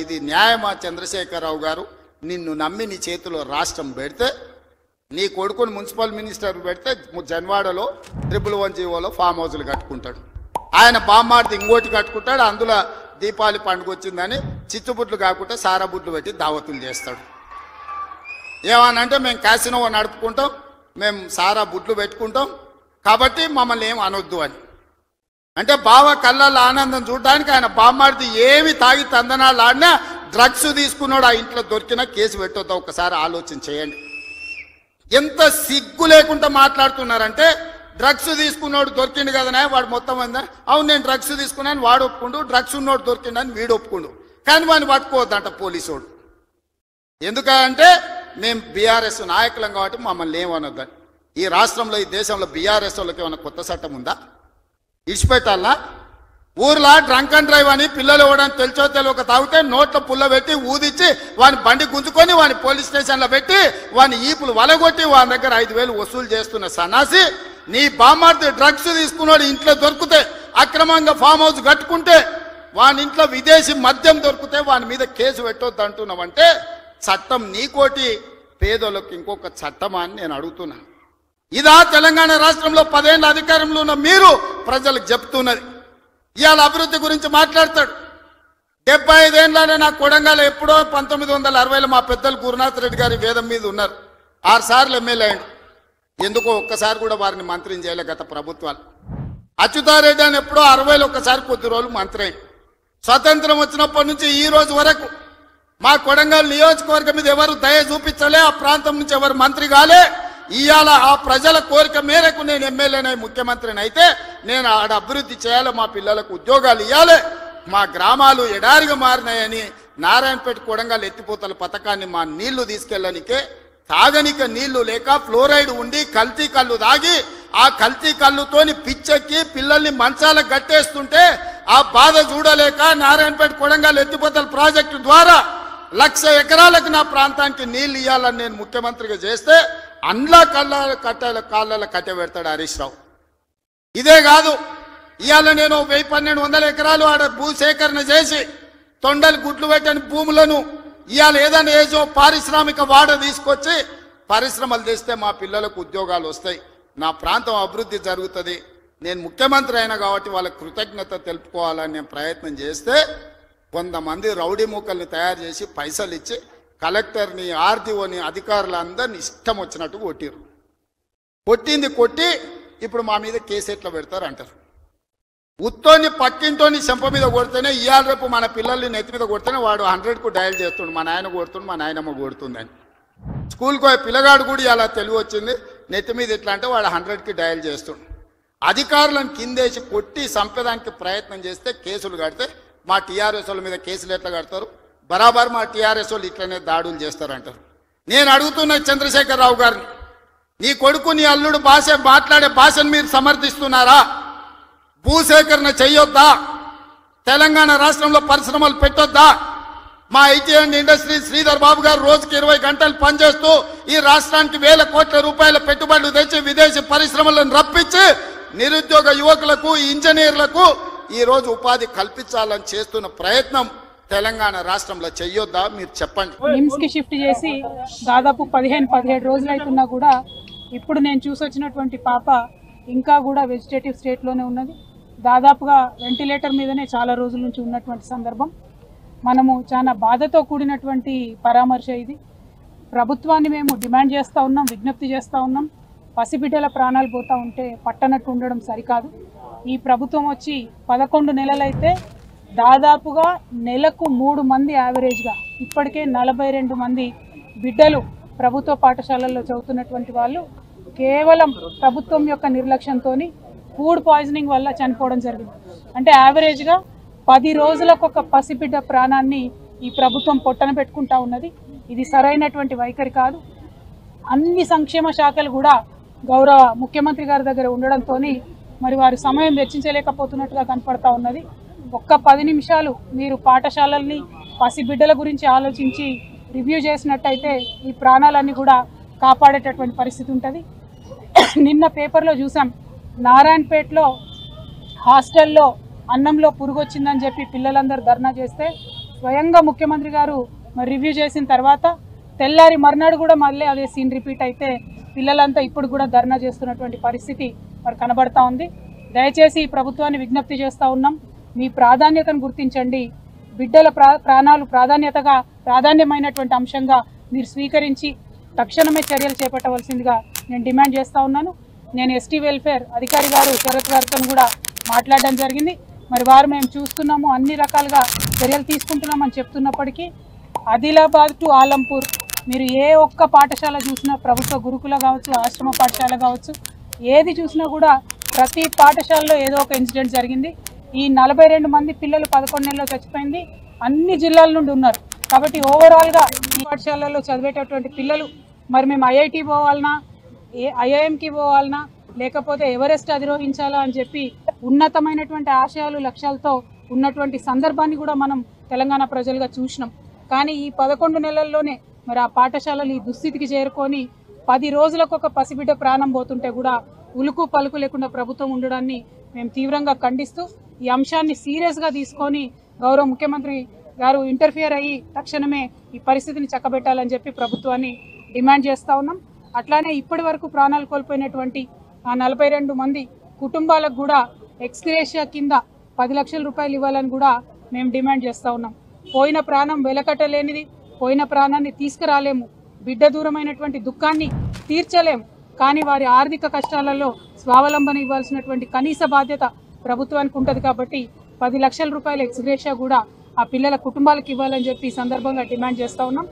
ఇది న్యాయమా చంద్రశేఖరరావు గారు? నిన్ను నమ్మి నీ చేతిలో రాష్ట్రం పెడితే, నీ కొడుకుని మున్సిపల్ మినిస్టర్ పెడితే జన్వాడలో 111 జీవోలో ఫామ్ హౌస్లు కట్టుకుంటాడు, ఆయన బామ్మార్ది ఇంకోటి కట్టుకుంటాడు, అందులో దీపావళి పండుగ వచ్చిందని చిచ్చుబుట్లు కాకుండా సారా బుట్లు పెట్టి దావతులు చేస్తాడు. ఏమనంటే మేము క్యాసినో నడుపుకుంటాం, మేము సారా బుట్లు పెట్టుకుంటాం కాబట్టి మమ్మల్ని ఏం అనొద్దు అని. అంటే బావ కళ్ళల్లో ఆనందం చూడడానికి ఆయన బామ్మార్ది ఏమి తాగి తందనాలు ఆడినా డ్రగ్స్ తీసుకున్నాడు ఆ ఇంట్లో దొరికినా కేసు పెట్టొద్దా? ఒకసారి ఆలోచన చేయండి. ఎంత సిగ్గు లేకుండా మాట్లాడుతున్నారంటే, డ్రగ్స్ తీసుకున్నాడు దొరికిండు కదనే వాడు మొత్తం అందా, అవును నేను డ్రగ్స్ తీసుకున్నాను వాడు ఒప్పుకుండు, డ్రగ్స్ ఉన్నోడు దొరికిండని వీడు ఒప్పుకుండు, కానీ వాడిని పట్టుకోవద్దంట పోలీసోడు. ఎందుకంటే మేము బీఆర్ఎస్ నాయకులం కాబట్టి మమ్మల్ని ఏమనొద్దని. ఈ రాష్ట్రంలో ఈ దేశంలో బీఆర్ఎస్ వాళ్ళకి ఏమైనా కొత్త చట్టం ఉందా? ఇడిచిపెట్టాలా? ఊర్లో డ్రంక్ అండ్ డ్రైవ్ అని పిల్లలు ఇవ్వడానికి తెలిసో తెలియక తాగితే నోట్లో పుల్ల పెట్టి ఊదిచ్చి వాని బండి గుంజుకొని వాని పోలీస్ స్టేషన్లో పెట్టి వాని ఈపులు వలగొట్టి వాని దగ్గర 5,000 వసూలు చేస్తున్న సన్నాసి, నీ బామ్మార్ది డ్రగ్స్ తీసుకున్నాడు ఇంట్లో దొరికితే, అక్రమంగా ఫామ్ హౌస్ కట్టుకుంటే, వాని ఇంట్లో విదేశీ మద్యం దొరికితే వాని మీద కేసు పెట్టొద్దు అంటున్నావంటే చట్టం నీకోటి పేదోళ్ళకి ఇంకొక చట్టమా అని నేను అడుగుతున్నా. ఇదా తెలంగాణ రాష్ట్రంలో 10 ఏళ్ళ అధికారంలో ఉన్న మీరు ప్రజలకు చెప్తున్నది? ఇవాళ అభివృద్ధి గురించి మాట్లాడతాడు. 75 ఏళ్ళనే నా కొడంగల్ ఎప్పుడో 1960లో మా పెద్దలు గురునాథ్ రెడ్డి గారి వేదం మీద ఉన్నారు. 6 సార్లు ఎమ్మెల్యే అయ్యాడు. ఎందుకో ఒక్కసారి కూడా వారిని మంత్రిని చేయలే గత ప్రభుత్వాలు. అచ్యుతారెడ్డి అని ఎప్పుడో 60లో ఒక్కసారి కొద్ది రోజులు మంత్రి అయ్యాడు. స్వతంత్రం వచ్చినప్పటి నుంచి ఈ రోజు వరకు మా కొడంగల్ నియోజకవర్గం మీద ఎవరు దయ చూపించలే, ఆ ప్రాంతం నుంచి ఎవరు మంత్రి కాలే. ఇవాళ ఆ ప్రజల కోరిక మేరకు నేను ఎమ్మెల్యేనై ముఖ్యమంత్రిని అయితే నేను ఆడ అభివృద్ధి చేయాలి, మా పిల్లలకు ఉద్యోగాలు ఇవ్వాలి, మా గ్రామాలు ఎడారిగా మారినాయని నారాయణపేట కొడంగల్ ఎత్తిపోతల పథకాన్ని మా నీళ్లు తీసుకెళ్ళనికే తాగనిక నీళ్లు లేక ఫ్లోరైడ్ ఉండి కల్తీ కళ్ళు తాగి ఆ కల్తీ కళ్ళుతోని పిచ్చెక్కి పిల్లల్ని మంచాలకు గట్టేస్తుంటే ఆ బాధ చూడలేక నారాయణపేట కొడంగల్ ఎత్తిపోతల ప్రాజెక్టు ద్వారా 1,00,000 ఎకరాలకు నా ప్రాంతానికి నీళ్లు ఇవ్వాలని నేను ముఖ్యమంత్రిగా చేస్తే అండ్లా కాళ్ళ కట్టె పెడతాడు హరీష్ రావు. ఇదే కాదు, ఇవాళ నేను 1,1200 ఎకరాలు ఆడ భూసేకరణ చేసి తొండలు గుడ్లు పెట్టని భూములను ఇవాళ ఏదైనా ఏజో పారిశ్రామిక వాడ తీసుకొచ్చి పరిశ్రమలు తెస్తే మా పిల్లలకు ఉద్యోగాలు వస్తాయి, నా ప్రాంతం అభివృద్ధి జరుగుతుంది. నేను ముఖ్యమంత్రి అయినా కాబట్టి వాళ్ళకి కృతజ్ఞత తెలుపుకోవాలని నేను ప్రయత్నం చేస్తే కొంతమంది రౌడీ మూకల్ని తయారు చేసి పైసలు ఇచ్చి కలెక్టర్ని ఆర్డీఓని అధికారులందరినీ ఇష్టం వచ్చినట్టు కొట్టిరు. కొట్టింది కొట్టి ఇప్పుడు మా మీద కేసు ఎట్లా పెడతారు అంటారు. ఉత్తోని పక్కింటోని చెంప మీద కొడితేనే ఇవాళ రేపు మన పిల్లల్ని నెత్తి మీద కొడితేనే వాడు 100కు డయల్ చేస్తుండు, మా నాయన కొడుతుండు మా నాయనమ్మ కొడుతుందని. స్కూల్కి పోయే పిల్లగాడు కూడా అలా తెలివి వచ్చింది, నెత్తి మీద ఎట్లా అంటే వాడు 100కి డయల్ చేస్తుండు. అధికారులను కిందేసి కొట్టి చంపేదానికి ప్రయత్నం చేస్తే కేసులు కడితే మా టీఆర్ఎస్ వాళ్ళ మీద కేసులు ఎట్లా కడతారు? బరాబర్ మా టీఆర్ఎస్ వాళ్ళు ఇట్లనే దాడులు చేస్తారంటారు. నేను అడుగుతున్న చంద్రశేఖరరావు గారిని, నీ కొడుకు నీ అల్లుడు మాట్లాడే భాషను మీరు సమర్థిస్తున్నారా? భూసేకరణ చెయ్యొద్దా? తెలంగాణ రాష్ట్రంలో పరిశ్రమలు పెట్టొద్దా? మా IT and industry Sridhar Babu గారు రోజుకి 20 గంటలు పనిచేస్తూ ఈ రాష్ట్రానికి 1,000 కోట్ల రూపాయల పెట్టుబడులు తెచ్చి విదేశీ పరిశ్రమలను రప్పించి నిరుద్యోగ యువకులకు ఇంజనీర్లకు ఈ రోజు ఉపాధి కల్పించాలని చేస్తున్న ప్రయత్నం తెలంగాణ రాష్ట్రంలో చెయ్యొద్దా? మీరు చెప్పండి. నిమ్స్ కి షిఫ్ట్ చేసి దాదాపు 15-17 రోజులు అవుతున్నా కూడా ఇప్పుడు నేను చూసొచ్చినటువంటి పాప ఇంకా కూడా వెజిటేటివ్ స్టేట్లోనే ఉన్నది. దాదాపుగా వెంటిలేటర్ మీదనే చాలా రోజుల నుంచి ఉన్నటువంటి సందర్భం. మనము చాలా బాధతో కూడినటువంటి పరామర్శ ఇది. ప్రభుత్వాన్ని మేము డిమాండ్ చేస్తూ ఉన్నాం, విజ్ఞప్తి చేస్తూ ఉన్నాం. పసిబిడ్డల ప్రాణాలు పోతూ ఉంటే పట్టనట్టు ఉండడం సరికాదు. ఈ ప్రభుత్వం వచ్చి 11 నెలలైతే దాదాపుగా నెలకు 3 మంది యావరేజ్గా ఇప్పటికే 42 మంది బిడ్డలు ప్రభుత్వ పాఠశాలల్లో చదువుతున్నటువంటి వాళ్ళు కేవలం ప్రభుత్వం యొక్క నిర్లక్ష్యంతో ఫుడ్ పాయిజనింగ్ వల్ల చనిపోవడం జరిగింది. అంటే యావరేజ్గా 10 రోజులకు ఒక పసిబిడ్డ ప్రాణాన్ని ఈ ప్రభుత్వం పొట్టన పెట్టుకుంటా ఉన్నది. ఇది సరైనటువంటి వైఖరి కాదు. అన్ని సంక్షేమ శాఖలు కూడా గౌరవ ముఖ్యమంత్రి గారి దగ్గర ఉండడంతో మరి వారు సమయం వెచ్చించలేకపోతున్నట్టుగా కనపడతా ఉన్నది. ఒక్క 10 నిమిషాలు మీరు పాఠశాలల్ని పసిబిడ్డల గురించి ఆలోచించి రివ్యూ చేసినట్టయితే ఈ ప్రాణాలన్నీ కూడా కాపాడేటటువంటి పరిస్థితి ఉంటుంది. నిన్న పేపర్లో చూసాం, నారాయణపేటలో హాస్టల్లో అన్నంలో పురుగు వచ్చిందని చెప్పి పిల్లలందరూ ధర్నా చేస్తే స్వయంగా ముఖ్యమంత్రి గారు మరి రివ్యూ చేసిన తర్వాత తెల్లారి మర్నాడు కూడా మళ్ళీ అదే సీన్ రిపీట్ అయితే పిల్లలంతా ఇప్పుడు కూడా ధర్నా చేస్తున్నటువంటి పరిస్థితి మరి కనబడతా ఉంది. దయచేసి ఈ ప్రభుత్వాన్ని విజ్ఞప్తి చేస్తూ ఉన్నాం, మీ ప్రాధాన్యతను గుర్తించండి. బిడ్డల ప్రాణాలు ప్రాధాన్యమైనటువంటి అంశంగా మీరు స్వీకరించి తక్షణమే చర్యలు చేపట్టవలసిందిగా నేను డిమాండ్ చేస్తూ ఉన్నాను. నేను ఎస్టీ వెల్ఫేర్ అధికారి గారు శరత్ గారితో కూడా మాట్లాడడం జరిగింది. మరి వారు మేము చూస్తున్నాము, అన్ని రకాలుగా చర్యలు తీసుకుంటున్నామని చెప్తున్నప్పటికీ ఆదిలాబాద్ టు ఆలంపూర్ మీరు ఏ ఒక్క పాఠశాల చూసినా, ప్రభుత్వ గురుకుల కావచ్చు, ఆశ్రమ పాఠశాల కావచ్చు, ఏది చూసినా కూడా ప్రతి పాఠశాలలో ఏదో ఒక ఇన్సిడెంట్ జరిగింది. ఈ 42 మంది పిల్లలు 11 నెలల్లో చచ్చిపోయింది. అన్ని జిల్లాల నుండి ఉన్నారు. కాబట్టి ఓవరాల్గా ఈ పాఠశాలలో చదివేటటువంటి పిల్లలు మరి మేము ఐఐటి పోవాలన్నా, ఐఐఎంకి పోవాలన్నా, లేకపోతే ఎవరెస్ట్ అధిరోహించాలా అని చెప్పి ఉన్నతమైనటువంటి ఆశయాలు లక్ష్యాలతో ఉన్నటువంటి సందర్భాన్ని కూడా మనం తెలంగాణ ప్రజలుగా చూసినాం. కానీ ఈ 11 నెలల్లోనే మరి ఆ పాఠశాలలు ఈ దుస్థితికి చేరుకొని 10 రోజులకు ఒక పసిబిడ్డ ప్రాణం పోతుంటే కూడా ఉలుకు పలుకు లేకుండా ప్రభుత్వం ఉండడాన్ని మేము తీవ్రంగా ఖండిస్తూ ఈ అంశాన్ని సీరియస్గా తీసుకొని గౌరవ ముఖ్యమంత్రి గారు ఇంటర్ఫియర్ అయ్యి తక్షణమే ఈ పరిస్థితిని చక్కబెట్టాలని చెప్పి ప్రభుత్వాన్ని డిమాండ్ చేస్తూ ఉన్నాం. అట్లానే ఇప్పటి వరకు ప్రాణాలు కోల్పోయినటువంటి ఆ 42 మంది కుటుంబాలకు కూడా ఎక్స్గ్రేషియా కింద 10 లక్షల రూపాయలు ఇవ్వాలని కూడా మేము డిమాండ్ చేస్తూ ఉన్నాం. పోయిన ప్రాణం వెలకట్టలేనిది, పోయిన ప్రాణాన్ని తీసుకురాలేము, బిడ్డ దూరమైనటువంటి దుఃఖాన్ని తీర్చలేము. కానీ వారి ఆర్థిక కష్టాలలో స్వావలంబన ఇవ్వాల్సినటువంటి కనీస బాధ్యత ప్రభుత్వానికి ఉంటుంది. కాబట్టి 10 లక్షల రూపాయల ఎక్స్గ్రేషియా కూడా ఆ పిల్లల కుటుంబాలకు ఇవ్వాలని చెప్పి ఈ సందర్భంగా డిమాండ్ చేస్తూ ఉన్నాం.